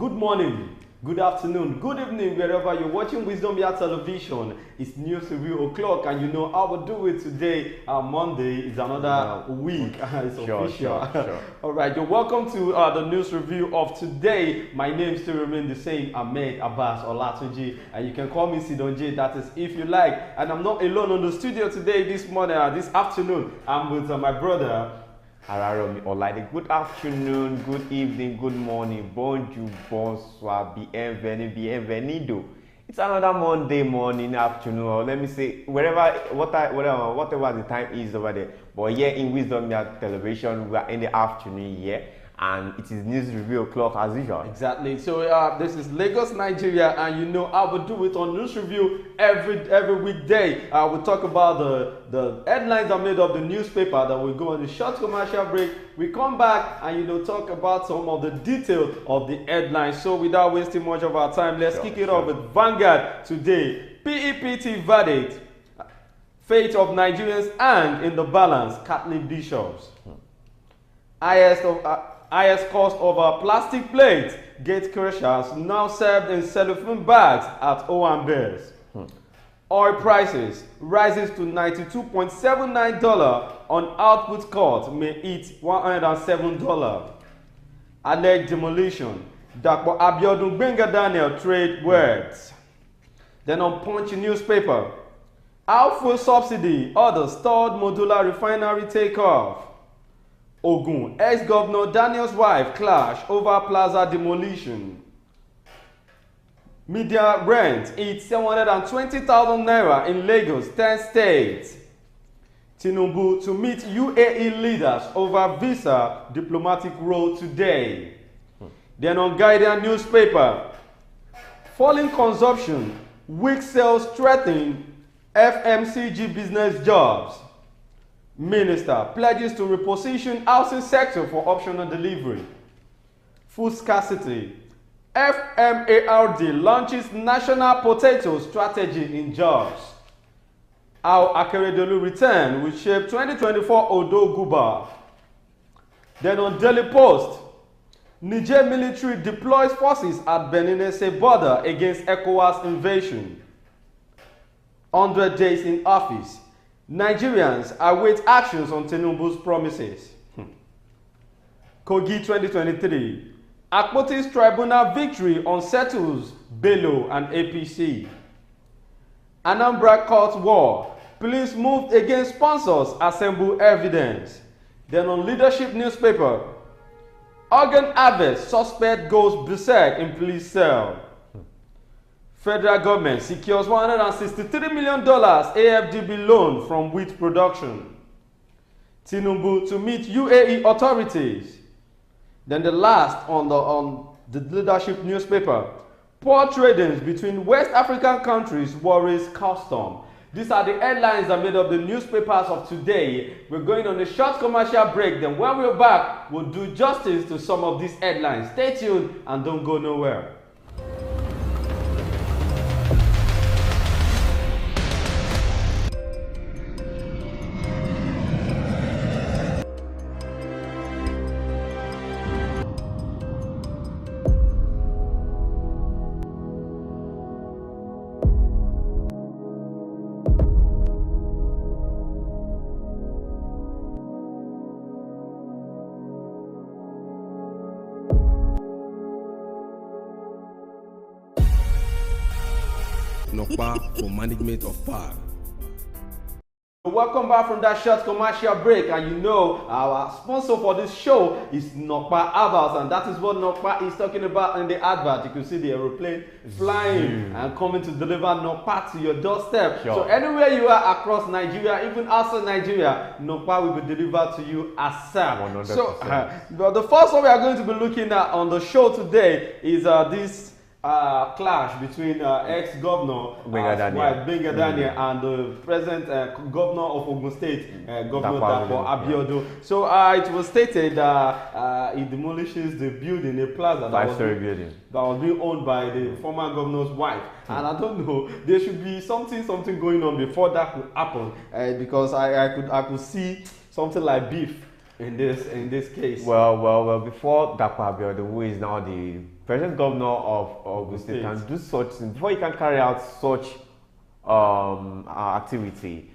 good morning, good afternoon, good evening, wherever you're watching Wisdom Yard Television. It's news review o'clock, and you know how we'll do it today. Monday is another week. It's official. Sure. All right, you're welcome to the news review of today. My name still remains the same, Ahmed Abbas Olatunji, and you can call me Sidonji. That is if you like. And I'm not alone on the studio today. This morning, this afternoon, I'm with my brother. Araromi Olaide. Good afternoon, good evening, good morning, bonjour, bonsoir, bienvenido. It's another Monday morning, afternoon, or let me say whatever the time is over there. But here in Wisdom Yard Television, we are in the afternoon here, and it is news review o'clock as usual. Exactly. So this is Lagos, Nigeria, and you know I will do it on news review every weekday. We'll talk about the headlines that made up the newspaper. That will go on a short commercial break. We come back and talk about some of the details of the headlines. So without wasting much of our time, let's kick it off with Vanguard today. PEPT verdict: fate of Nigerians hang in the balance. Catholic bishops. Highest cost of plastic plates, gate crushers now served in cellophane bags at Owambe's. Oil prices rises to $92.79 on output cut may hit $107. Alleged demolition. Dapo Abiodun Gbenga Daniel trade words. Then on Punch newspaper, how fuel subsidy orders stored modular refinery take off. Ogun, ex-governor Daniel's wife clash over plaza demolition. Media rent hits 720,000 naira in Lagos, 10 states. Tinubu to meet UAE leaders over visa diplomatic role today. Then on Guardian newspaper, falling consumption, weak sales threaten FMCG business jobs. Minister pledges to reposition housing sector for optional delivery. Food scarcity. FMARD launches national potato strategy in jobs. How Akeredolu return will shape 2024 Odo Guba. Then on Daily Post, Niger military deploys forces at Benin border against ECOWAS invasion. 100 days in office. Nigerians await actions on Tinubu's promises. Kogi 2023. Akpoti's tribunal victory unsettles Bello and APC. Anambra court war. Police moved against sponsors, assemble evidence. Then on Leadership newspaper, organ harvest, suspect goes berserk in police cell. Federal government secures $163 million AFDB loan from wheat production. Tinubu to meet UAE authorities. Then the last on the Leadership newspaper, poor tradings between West African countries worries custom. These are the headlines that made up the newspapers of today. We're going on a short commercial break. Then when we're back, we'll do justice to some of these headlines. Stay tuned and don't go nowhere. Nokpa for management of power. Welcome back from that short commercial break, and you know our sponsor for this show is Nokpa Herbals, and that is what Nokpa is talking about in the advert. You can see the aeroplane flying and coming to deliver Nokpa to your doorstep. Sure. So anywhere you are across Nigeria, even outside Nigeria, Nokpa will be delivered to you ASAP. 100%. So the first one we are going to be looking at on the show today is this clash between ex-governor Gbenga Daniel and the present governor of Ogun State, Governor Dapo Abiodun. So it was stated he demolishes the building, a plaza that was being owned by the former governor's wife. And I don't know, there should be something going on before that could happen, because I could see something like beef in this case. Well, before Dapo Abiodun, who is now the President Governor of Ogun State can do such things before he can carry out such activity.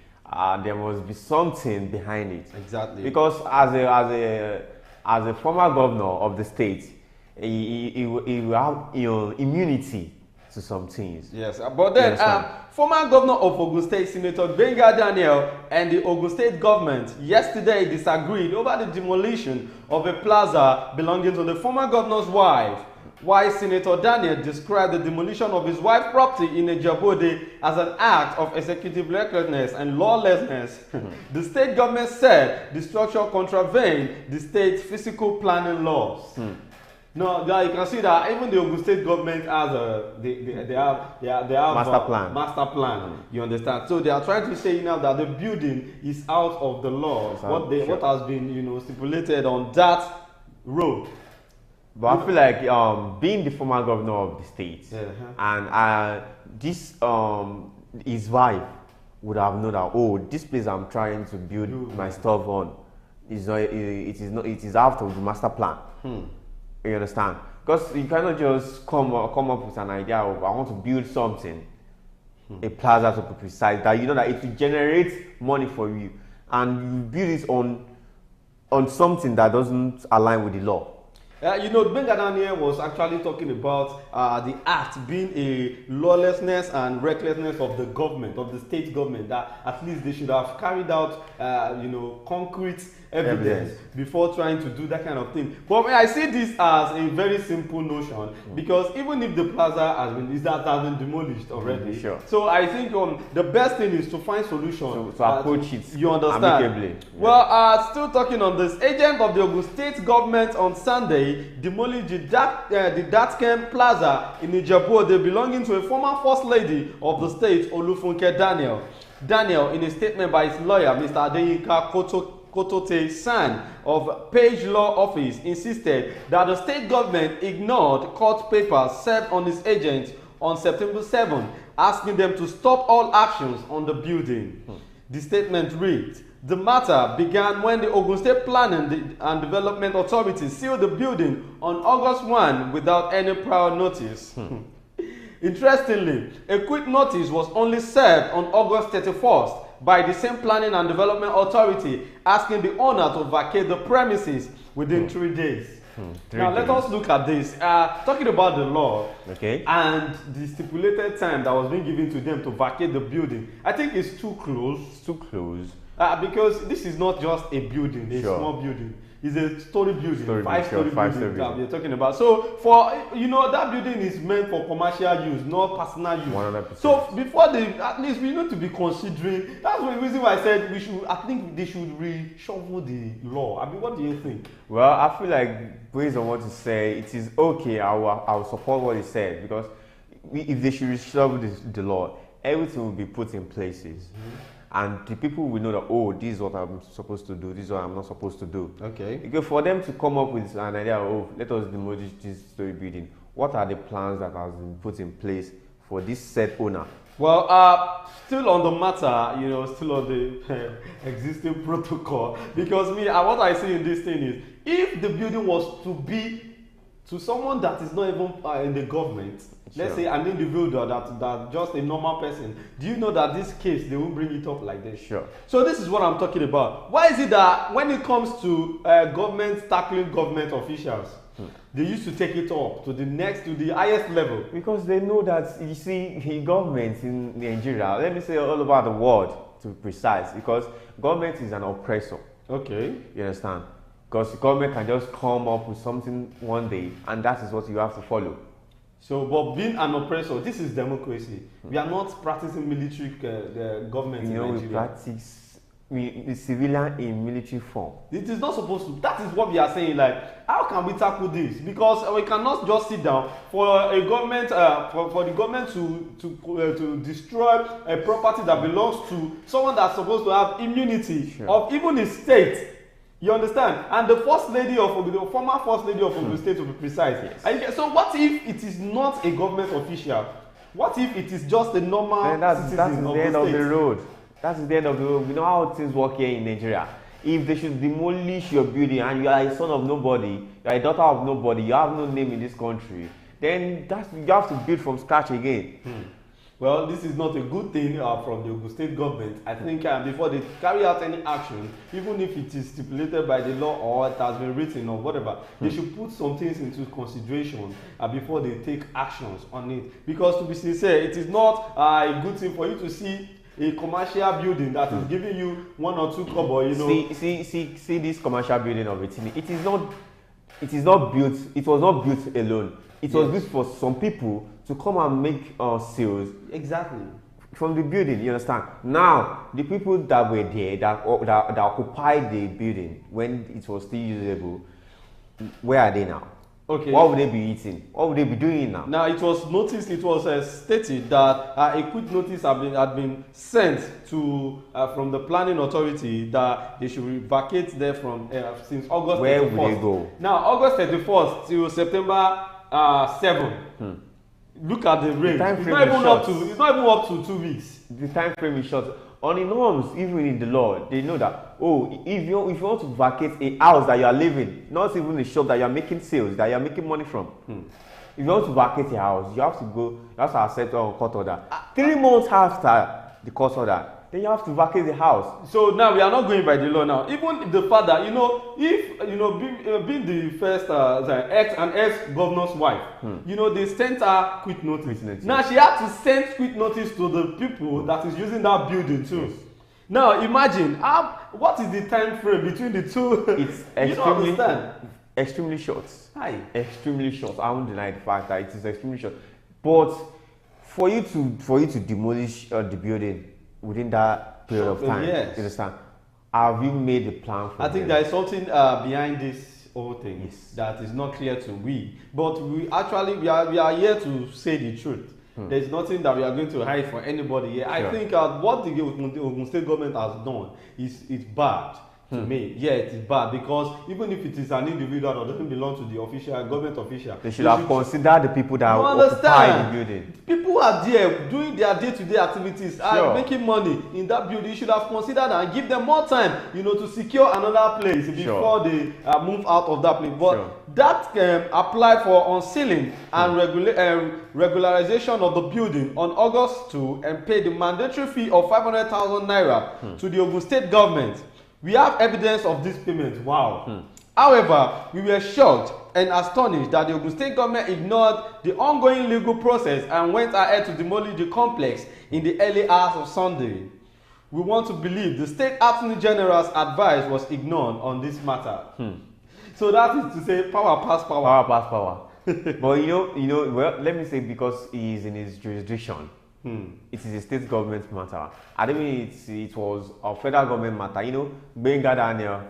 There must be something behind it. Exactly. Because as a former governor of the state, he will have immunity to some things. Yes, but then former governor of Ogun State, Senator Gbenga Daniel, and the Ogun State government yesterday disagreed over the demolition of a plaza belonging to the former governor's wife. Why Senator Daniel described the demolition of his wife's property in Ijebu-Ode as an act of executive recklessness and lawlessness. The state government said the structure contravened the state's physical planning laws. No, you can see that even the Ogun State government has they have master plan. You understand? So they are trying to say now that the building is out of the law. What has been stipulated on that road. But I feel like being the former governor of the state, and this his wife would have known that, oh, this place I'm trying to build my stuff on is not, it is out of the master plan. You understand? Because you cannot just come up with an idea of, I want to build something, a plaza to be precise, that you know that it will generate money for you, and you build it on something that doesn't align with the law. Gbenga Daniel was actually talking about the act being a lawlessness and recklessness of the government, of the state government, that at least they should have carried out, concrete evidence before trying to do that kind of thing. But I see this as a very simple notion, because even if the plaza has been demolished already, so I think the best thing is to find solutions to approach it. You understand? Amicably. Well, still talking on this, agent of the Ogun State government on Sunday demolished the Datkem Plaza in Ijebu-Ode belonging to a former first lady of the state, Olufunke Daniel. Daniel, in a statement by his lawyer, Mr. Adeyinka Kotote San of Page Law Office, insisted that the state government ignored court papers served on his agents on September 7, asking them to stop all actions on the building. The statement reads, the matter began when the Ogun State Planning and Development Authority sealed the building on August 1 without any prior notice. Interestingly, a quick notice was only served on August 31st by the same Planning and Development Authority, asking the owner to vacate the premises within 3 days. Let us look at this. Talking about the law and the stipulated time that was being given to them to vacate the building, I think it's too close. It's too close. Because this is not just a building, a small building. It's a story building, five-story building that we're talking about. So for that building is meant for commercial use, not personal use. 100%. So before at least we need to be considering. That's the reason why I said I think they should reshuffle the law. I mean, what do you think? Well, I feel like based on what you say, it is okay. I will support what you said, because if they should reshuffle the law, everything will be put in places. And the people will know that, oh, this is what I'm supposed to do, this is what I'm not supposed to do. Okay. Because for them to come up with an idea of, oh, let us demolish this story building, what are the plans that have been put in place for this said owner? Well, still on the matter, still on the existing protocol, because what I see in this thing is, if the building was to be to someone that is not even in the government, let's say an individual that just a normal person, do you know that this case, they will bring it up like this? Sure. So this is what I'm talking about. Why is it that when it comes to government tackling government officials, they used to take it up to the highest level? Because they know that, you see, governments in Nigeria, let me say all over the world to be precise, because government is an oppressor. Okay. You understand? Because the government can just come up with something one day, and that is what you have to follow. So, but being an oppressor, this is democracy. We are not practicing military government in Nigeria. We practice civilian in military form. It is not supposed to. That is what we are saying. Like, how can we tackle this? Because we cannot just sit down for a government, for the government to destroy a property that belongs to someone that's supposed to have immunity of even his state. You understand? And the former first lady of Ogun State, to be precise. Yes. So what if it is not a government official? What if it is just a normal citizen that's of the end the of state? the road. That is the end of the road. We know how things work here in Nigeria. If they should demolish your building and you are a son of nobody, you are a daughter of nobody, you have no name in this country, then you have to build from scratch again. Well, this is not a good thing from the Ogun State government. I think before they carry out any action, even if it is stipulated by the law or it has been written or whatever, they should put some things into consideration before they take actions on it. Because to be sincere, it is not a good thing for you to see a commercial building that is giving you 1 or 2 kobo, you know. See this commercial building of it. It is not built. It was not built alone. It was built for some people to come and make sales. Exactly. From the building, you understand? Now, the people that were there, that occupied the building when it was still usable, where are they now? Okay. What would they be eating? What would they be doing now? Now, it was noticed, it was stated that a quick notice had been sent to from the planning authority that they should vacate there from since August 31st. Where would they go? Now, August 31st till September 7. Look at the range. It's not even up to 2 weeks. The time frame is short. On the norms, even in the law, they know that, if you want to vacate a house that you are living, not even a shop that you are making sales, that you are making money from. If you want to vacate a house, you have to accept a court order. 3 months after the court order, then you have to vacate the house. So now we are not going by the law now. Even the father, if being the first ex-governor's wife, they sent her quit notice. Now she had to send quit notice to the people that is using that building too. Yes. Now imagine what is the time frame between the two? It's extremely short. Aye. Extremely short. I won't deny the fact that it is extremely short. But for you to demolish the building within that period of time, yes. You understand? Have you made a plan for I think there is something behind this whole thing, yes, that is not clear to we. But we are here to say the truth. There is nothing that we are going to hide for anybody here. Sure. I think what the Ogun State government has done is bad. To me, yeah, it is bad because even if it is an individual that doesn't belong to the government official, they should have considered the people that occupy the building. People are there doing their day-to-day activities, sure, making money in that building. You should have considered and give them more time, to secure another place before they move out of that place. But that applied for unsealing and regularization of the building on August 2 and pay the mandatory fee of 500,000 naira to the Ogun State government. We have evidence of this payment. Wow. However, we were shocked and astonished that the Ogun State government ignored the ongoing legal process and went ahead to demolish the complex in the early hours of Sunday. We want to believe the State Attorney General's advice was ignored on this matter. So that is to say, power pass power. Power pass power. But well, let me say, because he is in his jurisdiction, it is a state government matter. I don't mean it was a federal government matter. Gbenga Daniel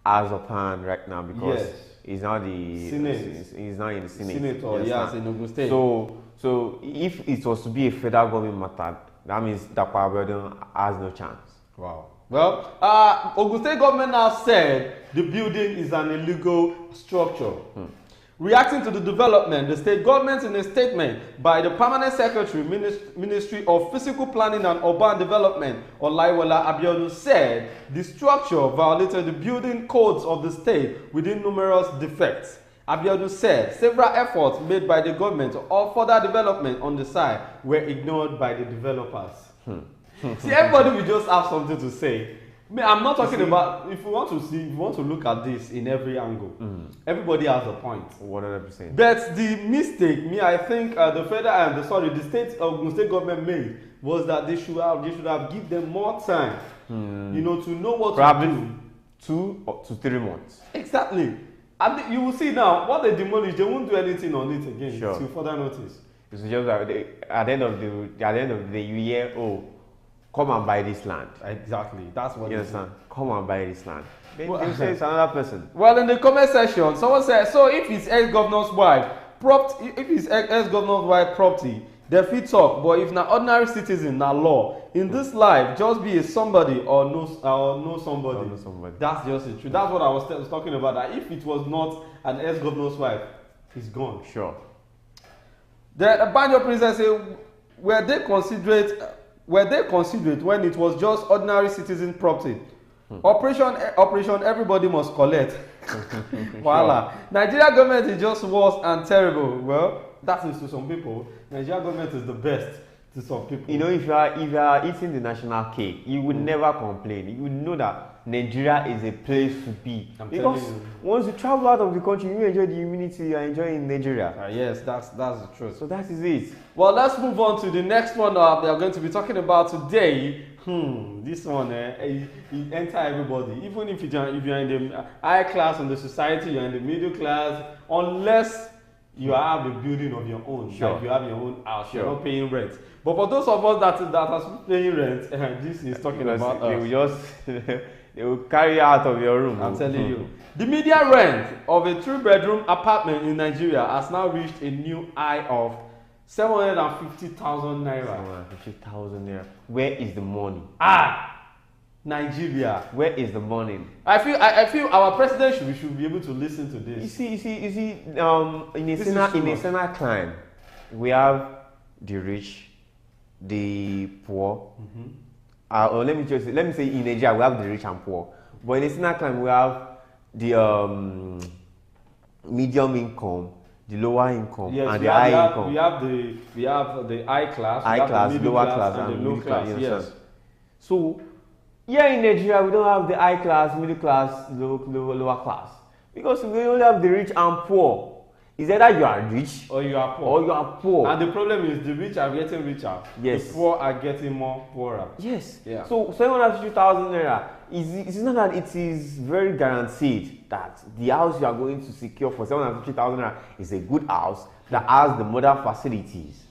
has a plan right now because he's now the Senate. He's now in the Senate. In Ogun State. So if it was to be a federal government matter, that means Dapo Abiodun has no chance. Wow. Well, Ogun State government now said the building is an illegal structure. Reacting to the development, the state government, in a statement by the Permanent Secretary, Ministry of Physical Planning and Urban Development, Gbenga Abiodun, said the structure violated the building codes of the state within numerous defects. Abiodun said several efforts made by the government of further development on the site were ignored by the developers. See, everybody will just have something to say. I'm not talking about, if you want to look at this in every angle, everybody has a point. 100%. But the mistake, I think the state government made was that they should have given them more time, to know what probably to do. 2 to 3 months. Exactly. And you will see now, what they demolish, they won't do anything on it again till further notice. It's just that at the end of the day, you hear, come and buy this land. Exactly. That's what you understand. Come and buy this land. Then you say it's another person. Well, in the comment section, someone said, so if his ex-governor's wife property, they fit talk. But if na ordinary citizen, na law. In this life, just be a somebody or know somebody. That's just the truth. That's what I was talking about. That if it was not an ex-governor's wife, he's gone. Sure. The Banjo Princess said, were they considerate when it was just ordinary citizen property? Operation everybody must collect. Voila. Nigeria government is just worse and terrible. Well, that is to some people. Nigeria government is the best to some people. You know, if you are eating the national cake, you would never complain. You would know that Nigeria is a place to be. Because once you travel out of the country, you enjoy the humidity you are enjoying in Nigeria. Yes, that's the truth. So that is it. Well, let's move on to the next one we are going to be talking about today. This one, it enter everybody. Even if you're in the high class in the society, you're in the middle class, unless you have a building of your own, like you have your own house, you're not paying rent. But for those of us that are paying rent, this is talking about us. They will just they will carry out of your room. I'm telling you. The median rent of a 3-bedroom apartment in Nigeria has now reached a new high of 750,000 naira. 750,000 naira. Where is the money? Nigeria. Where is the money? I feel our president should be able to listen to this. You see. In a Senate climb, we have the rich, the poor. Or let me say in Nigeria we have the rich and poor. But in a Senate climb we have the medium income, the lower income, and the high income. We have the high class, the lower class, and the low class. Yes. So here in Nigeria, we don't have the high class, middle class, lower class, because we only have the rich and poor. Is either you are rich or you are poor. And the problem is the rich are getting richer. Yes. The poor are getting more poorer. Yes. Yeah. So 750,000 naira it's not that it is very guaranteed that the house you are going to secure for 750,000 naira is a good house that has the modern facilities.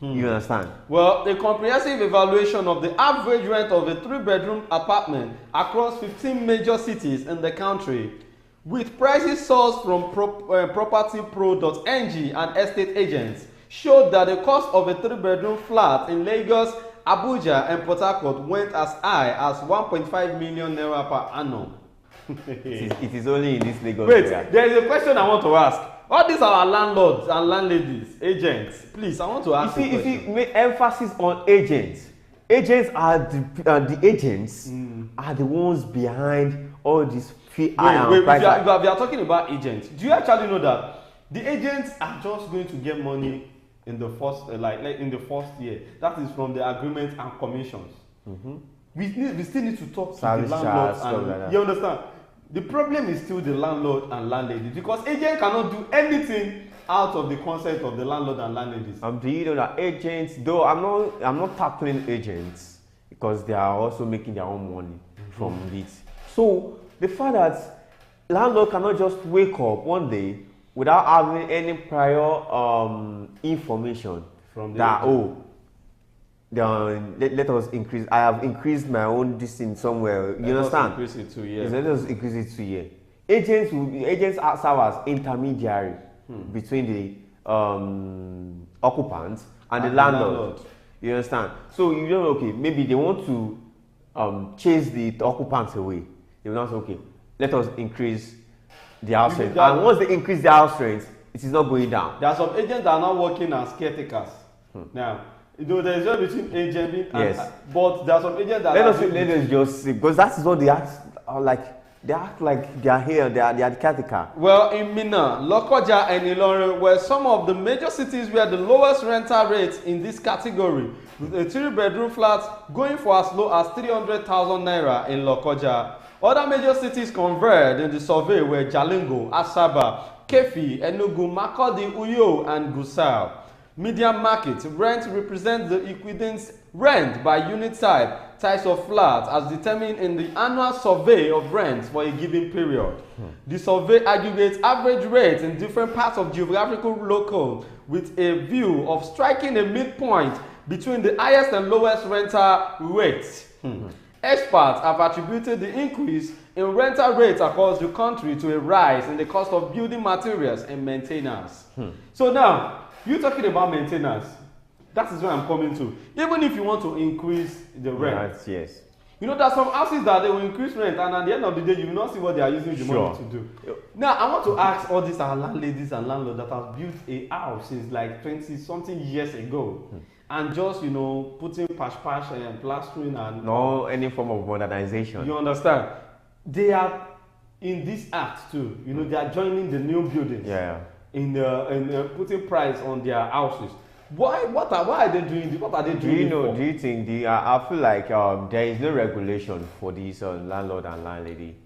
You understand? Well, a comprehensive evaluation of the average rent of a 3-bedroom apartment across 15 major cities in the country, with prices sourced from propertypro.ng and estate agents, showed that the cost of a 3-bedroom flat in Lagos, Abuja, and Port Harcourt went as high as 1.5 million naira per annum. it is only in this Lagos area. There is a question I want to ask. All these are our landlords and landladies, agents. Please, I want to ask you a question. You see, emphasis on agents. Agents are the agents are the ones behind all these fee. We are talking about agents. Do you actually know that the agents are just going to get money in the first, like in the first year? That is from the agreements and commissions. We still need to talk to the landlords and you understand. The problem is still the landlord and landlady, because agent cannot do anything out of the consent of the landlord and landladies. Do you know that agents, though I'm not tackling agents because they are also making their own money from it. So the fact that landlord cannot just wake up one day without having any prior information from that let us increase. I have increased my own distance somewhere. You understand? Increase it to year. Let us increase it to year. Agents serve as intermediary between the occupants and the landlord. You understand? So you know, okay, maybe they want to chase the occupants away. They will not say, okay, let us increase the house rent. And once they increase the house rent, it is not going down. There are some agents that are not working as caretakers. Now, you know, there is a between agent and but there are some agents that let us just see, because that is what they act like. They act like they are here, they are the caretaker. Well, in Minna, Lokoja, and Ilorin were some of the major cities where the lowest rental rates in this category, with a 3-bedroom flat going for as low as 300,000 naira in Lokoja. Other major cities converged in the survey were Jalingo, Asaba, Kefi, Enugu, Makurdi, Uyo, and Gusau. Median market rent represents the equivalent rent by unit type, size of flat, as determined in the annual survey of rents for a given period. The survey aggregates average rates in different parts of geographical locale with a view of striking a midpoint between the highest and lowest rental rates. Experts have attributed the increase in rental rates across the country to a rise in the cost of building materials and maintenance. So now, you're talking about maintenance. That is where I'm coming to. Even if you want to increase the rent, yes. You know, there are some houses that they will increase rent, and at the end of the day, you will not see what they are using the money to do. Now, I want to ask all these landladies and landlords that have built a house since like 20-something years ago, and just, you know, putting patch and plastering and no any form of modernization. You understand? They are in this act too. You know, they are joining the new buildings. Yeah. in putting price on their houses. Why are they doing this? What are they doing? Do you think I feel like there is no regulation for these landlord and landlady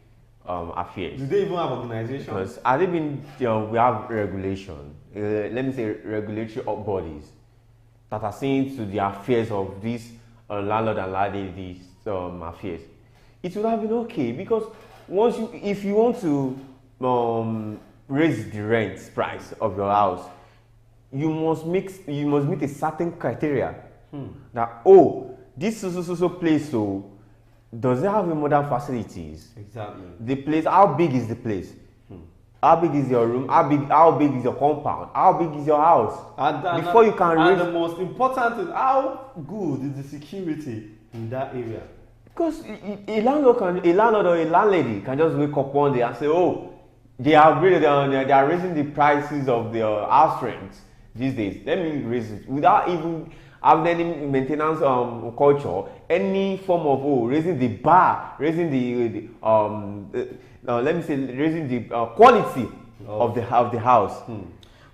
affairs? Do they even have organization? Because I think we have regulation. Let me say regulatory bodies that are seeing to the affairs of these landlord and landlady affairs. It would have been okay, because if you want to raise the rent price of your house, you must meet a certain criteria. That this so place, so does it have modern facilities? Exactly. The place, how big is the place? How big is your room? How big is your compound? How big is your house? Before you can raise. And the most important is, how good is the security in that area? Because a landlord or a landlady can just wake up one day and say, they are raising the prices of their house rents these days. Let me raise it without even having any maintenance culture, any form of raising the bar, raising let me say raising the quality of the house.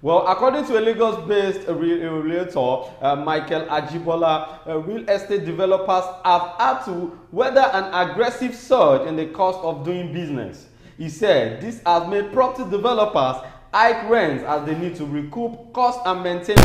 Well, according to a Lagos-based realtor, Michael Ajibola, real estate developers have had to weather an aggressive surge in the cost of doing business. He said this has made property developers hike rents as they need to recoup costs and maintain.